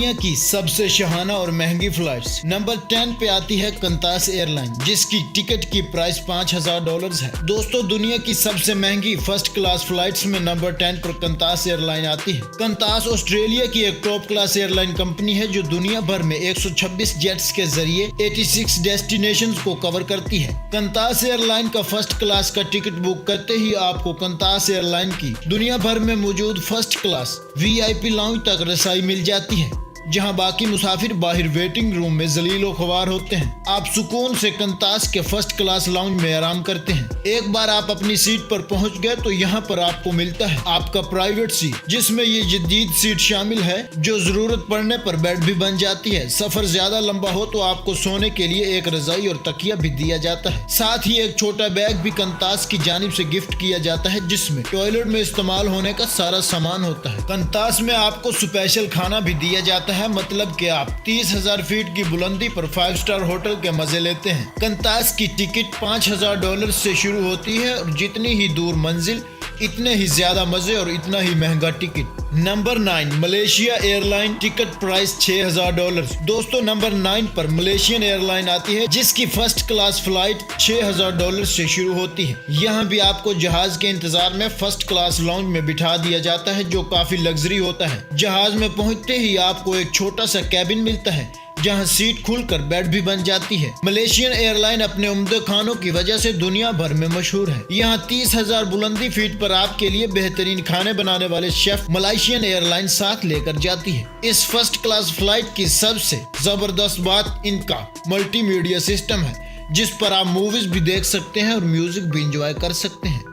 دنیا کی سب سے شاہانہ اور مہنگی فلائٹس۔ نمبر 10 پہ آتی ہے قنطاس ایئر لائن، جس کی ٹکٹ کی پرائس $5000 ہے۔ دوستو دنیا کی سب سے مہنگی فرسٹ کلاس فلائٹس میں نمبر 10 پر قنطاس ایئر لائن آتی ہے۔ قنطاس آسٹریلیا کی ایک top class airline company ہے جو دنیا بھر میں 126 جیٹس کے ذریعے 86 ڈیسٹینیشنز کو کور کرتی ہے۔ قنطاس ایئر لائن کا فرسٹ کلاس کا ٹکٹ بک کرتے ہی آپ کو قنطاس ایئر لائن کی دنیا بھر میں موجود فرسٹ کلاس VIP لاؤنج تک رسائی مل جاتی ہے، جہاں باقی مسافر باہر ویٹنگ روم میں ذلیل و خوار ہوتے ہیں۔ آپ سکون سے قنطاس کے فرسٹ کلاس لاؤنج میں آرام کرتے ہیں۔ ایک بار آپ اپنی سیٹ پر پہنچ گئے تو یہاں پر آپ کو ملتا ہے آپ کا پرائیویٹ سیٹ، جس میں یہ جدید سیٹ شامل ہے جو ضرورت پڑنے پر بیڈ بھی بن جاتی ہے۔ سفر زیادہ لمبا ہو تو آپ کو سونے کے لیے ایک رضائی اور تکیہ بھی دیا جاتا ہے۔ ساتھ ہی ایک چھوٹا بیگ بھی قنطاس کی جانب سے گفٹ کیا جاتا ہے، جس میں ٹوائلٹ میں استعمال ہونے کا سارا سامان ہوتا ہے۔ قنطاس میں آپ کو اسپیشل کھانا بھی دیا جاتا ہے، مطلب کہ آپ 30,000 فیٹ کی بلندی پر 5 اسٹار ہوٹل کے مزے لیتے ہیں۔ قنطاس کی ٹکٹ $5000 سے شروع ہوتی ہے اور جتنی ہی دور منزل اتنے ہی زیادہ مزے اور اتنا ہی مہنگا ticket. Number 9 Malaysia airline, ticket price $6000۔ دوستو نمبر 9 پر ملیشین ایئر لائن آتی ہے، جس کی فرسٹ کلاس فلائٹ $6000 سے شروع ہوتی ہے۔ یہاں بھی آپ کو جہاز کے انتظار میں فرسٹ کلاس لاؤنج میں بٹھا دیا جاتا ہے، جو کافی لگژری ہوتا ہے۔ جہاز میں پہنچتے ہی آپ کو ایک چھوٹا سا کیبن ملتا ہے، جہاں سیٹ کھل کر بیڈ بھی بن جاتی ہے۔ ملیشین ایئر لائن اپنے عمدہ کھانوں کی وجہ سے دنیا بھر میں مشہور ہے۔ یہاں 30,000 بلندی فیٹ پر آپ کے لیے بہترین کھانے بنانے والے شیف ملیشین ایئر لائن ساتھ لے کر جاتی ہے۔ اس فرسٹ کلاس فلائٹ کی سب سے زبردست بات ان کا ملٹی میڈیا سسٹم ہے، جس پر آپ موویز بھی دیکھ سکتے ہیں اور میوزک بھی انجوائے کر سکتے ہیں۔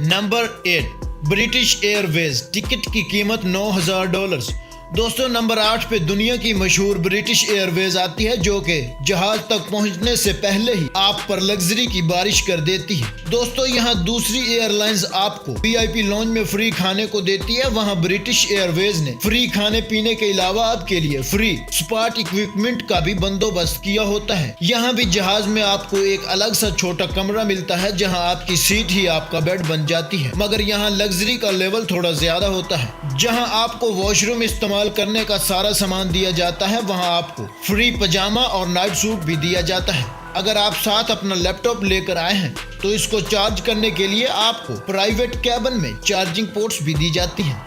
نمبر 8 برٹش ایئر ویز، ٹکٹ کی قیمت $9000۔ دوستو نمبر 8 پہ دنیا کی مشہور برٹش ایئر ویز آتی ہے، جو کہ جہاز تک پہنچنے سے پہلے ہی آپ پر لگژری کی بارش کر دیتی ہے۔ دوستو یہاں دوسری ایئر لائنز آپ کو VIP لاؤنج میں فری کھانے کو دیتی ہے، وہاں برٹش ایئر ویز نے فری کھانے پینے کے علاوہ آپ کے لیے فری سپورٹ اکوپمنٹ کا بھی بندوبست کیا ہوتا ہے۔ یہاں بھی جہاز میں آپ کو ایک الگ سا چھوٹا کمرہ ملتا ہے، جہاں آپ کی سیٹ ہی آپ کا بیڈ بن جاتی ہے، مگر یہاں لگژری کا لیول تھوڑا زیادہ ہوتا ہے۔ جہاں آپ کو واش روم استعمال کرنے کا سارا سامان دیا جاتا ہے، وہاں آپ کو فری پجامہ اور نائٹ سوٹ بھی دیا جاتا ہے۔ اگر آپ ساتھ اپنا لیپ ٹاپ لے کر آئے ہیں تو اس کو چارج کرنے کے لیے آپ کو پرائیویٹ کیبن میں چارجنگ پورٹس بھی دی جاتی ہیں۔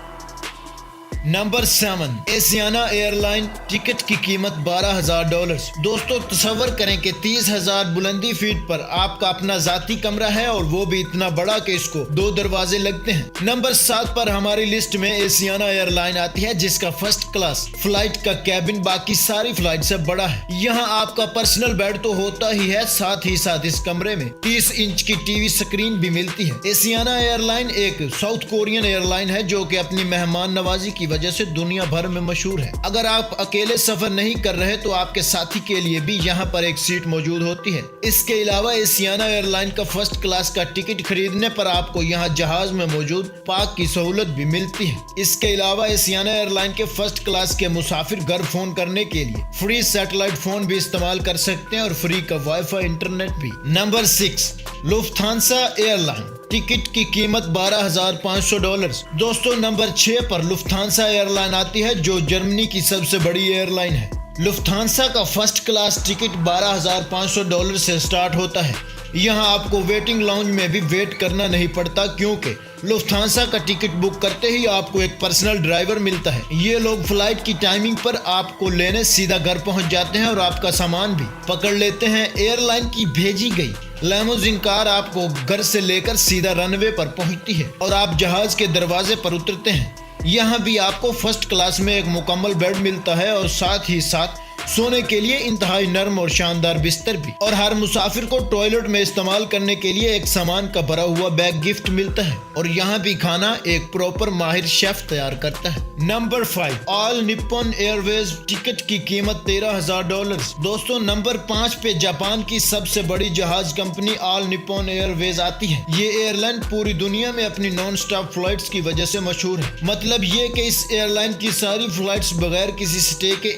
نمبر 7 ایسیانا ایئر لائن، ٹکٹ کی قیمت $12000۔ دوستو تصور کریں کہ 30,000 بلندی فیٹ پر آپ کا اپنا ذاتی کمرہ ہے، اور وہ بھی اتنا بڑا کہ اس کو 2 دروازے لگتے ہیں۔ نمبر 7 پر ہماری لسٹ میں ایسیانا ایئر لائن آتی ہے، جس کا فرسٹ کلاس فلائٹ کا کیبن باقی ساری فلائٹ سے بڑا ہے۔ یہاں آپ کا پرسنل بیڈ تو ہوتا ہی ہے، ساتھ ہی ساتھ اس کمرے میں 30 انچ کی TV سکرین بھی ملتی ہے۔ ایسیانا ایئر لائن ایک ساؤتھ کورین ایئر لائن ہے، جو کہ اپنی مہمان نوازی کی وجہ سے دنیا بھر میں مشہور ہے۔ اگر آپ اکیلے سفر نہیں کر رہے تو آپ کے ساتھی کے لیے بھی یہاں پر ایک سیٹ موجود ہوتی ہے۔ اس کے علاوہ ایسیانا ایئر لائن کا فرسٹ کلاس کا ٹکٹ خریدنے پر آپ کو یہاں جہاز میں موجود پاک کی سہولت بھی ملتی ہے۔ اس کے علاوہ ایسیانا ایئر لائن کے فرسٹ کلاس کے مسافر گھر فون کرنے کے لیے فری سیٹلائٹ فون بھی استعمال کر سکتے ہیں اور فری کا وائی فائی انٹرنیٹ بھی۔ نمبر 6 لوفتھانسا ایئر لائن، ٹکٹ کی قیمت $12500۔ دوستو نمبر 6 پر لوفتھانسا ایئر لائن آتی ہے، جو جرمنی کی سب سے بڑی ایئر لائن ہے۔ لوفتھانسا کا فرسٹ کلاس ٹکٹ $12500 سے سٹارٹ ہوتا ہے۔ یہاں آپ کو ویٹنگ لاؤنج میں بھی ویٹ کرنا نہیں پڑتا، کیونکہ لوفتھانسا کا ٹکٹ بک کرتے ہی آپ کو ایک پرسنل ڈرائیور ملتا ہے۔ یہ لوگ فلائٹ کی ٹائمنگ پر آپ کو لینے سیدھا گھر پہنچ جاتے ہیں اور آپ کا سامان بھی پکڑ لیتے ہیں۔ ایئر لائن کی بھیجی گئی لیموزین کار آپ کو گھر سے لے کر سیدھا رن وے پر پہنچتی ہے اور آپ جہاز کے دروازے پر اترتے ہیں۔ یہاں بھی آپ کو فرسٹ کلاس میں ایک مکمل بیڈ ملتا ہے اور ساتھ ہی ساتھ سونے کے لیے انتہائی نرم اور شاندار بستر بھی، اور ہر مسافر کو ٹوائلٹ میں استعمال کرنے کے لیے ایک سامان کا بھرا ہوا بیگ گفٹ ملتا ہے، اور یہاں بھی کھانا ایک پراپر ماہر شیف تیار کرتا ہے۔ نمبر 5 آل نیپون ایئر ویز، ٹکٹ کی قیمت $13000۔ دوستو نمبر 5 پہ جاپان کی سب سے بڑی جہاز کمپنی آل نیپون ایئر ویز آتی ہے۔ یہ ایئر لائن پوری دنیا میں اپنی نان سٹاپ فلائٹس کی وجہ سے مشہور ہے۔ مطلب یہ کہ اس ایئر لائن کی ساری فلائٹس بغیر کسی سٹے کے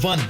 1